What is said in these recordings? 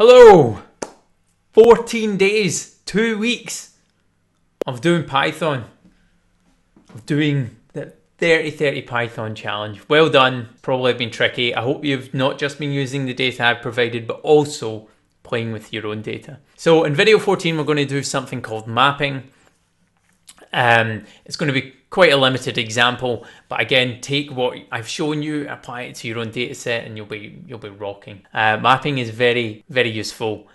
Hello! 14 days, 2 weeks of doing Python, of doing the 30-30 Python challenge. Well done, probably been tricky. I hope you've not just been using the data I've provided, but also playing with your own data. So in video 14, we're going to do something called mapping. It's going to be quite a limited example, but again, take what I've shown you, apply it to your own data set, and you'll be rocking. Mapping is very, very useful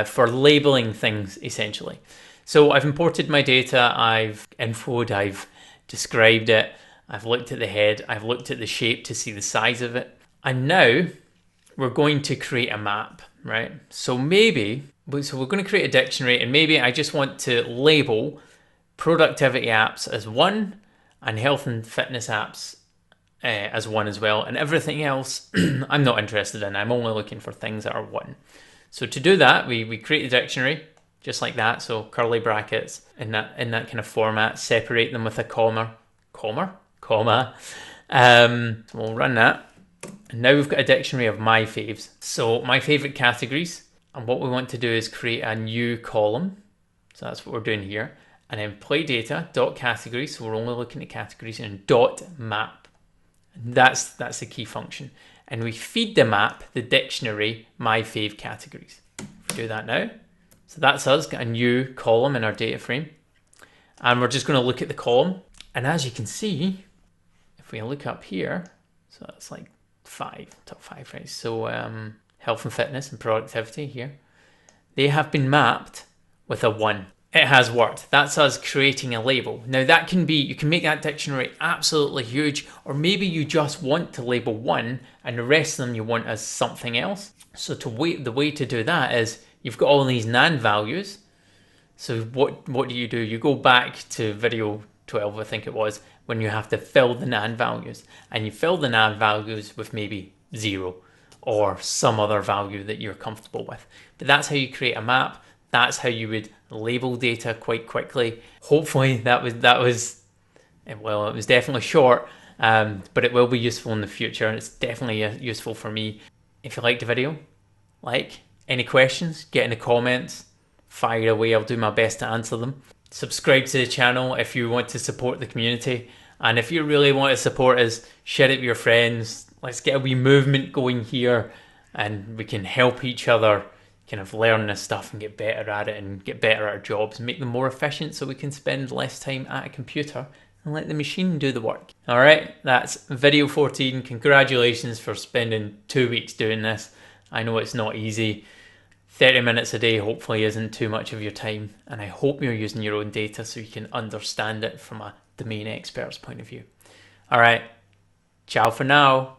for labeling things, essentially. So I've imported my data, I've infoed, I've described it, I've looked at the head, I've looked at the shape to see the size of it, and now we're going to create a map, right? So we're going to create a dictionary, and maybe I just want to label productivity apps as 1 and health and fitness apps as 1 as well, and everything else I'm not interested in. I'm only looking for things that are 1. So to do that, we create a dictionary just like that. So curly brackets in that kind of format, separate them with a comma. We'll run that, and now we've got a dictionary of my faves. So my favorite categories, and what we want to do is create a new column. So that's what we're doing here. And then play data dot categories, so we're only looking at categories, and dot map. That's the key function. And we feed the map the dictionary my fave categories. If we do that now, so that's us, got a new column in our data frame. And we're just going to look at the column. And as you can see, if we look up here, so that's like top 5, right? So health and fitness and productivity here, they have been mapped with a 1. It has worked. That's us creating a label. Now that can be, you can make that dictionary absolutely huge, or maybe you just want to label 1 and the rest of them you want as something else. So the way to do that is you've got all these NaN values. So what do? You go back to video 12, I think it was, when you have to fill the NaN values, and you fill the NaN values with maybe 0 or some other value that you're comfortable with. But that's how you create a map. That's how you would label data quite quickly. Hopefully that was well, it was definitely short, but it will be useful in the future. It's definitely useful for me. If you liked the video, any questions, get in the comments, fire away. I'll do my best to answer them. Subscribe to the channel if you want to support the community, and if you really want to support us, share it with your friends. Let's get a wee movement going here, and we can help each other kind of learn this stuff and get better at it and get better at our jobs and make them more efficient, so we can spend less time at a computer and let the machine do the work. All right, that's video 14. Congratulations for spending 2 weeks doing this. I know it's not easy. 30 minutes a day hopefully isn't too much of your time, and I hope you're using your own data so you can understand it from a domain expert's point of view. All right, ciao for now.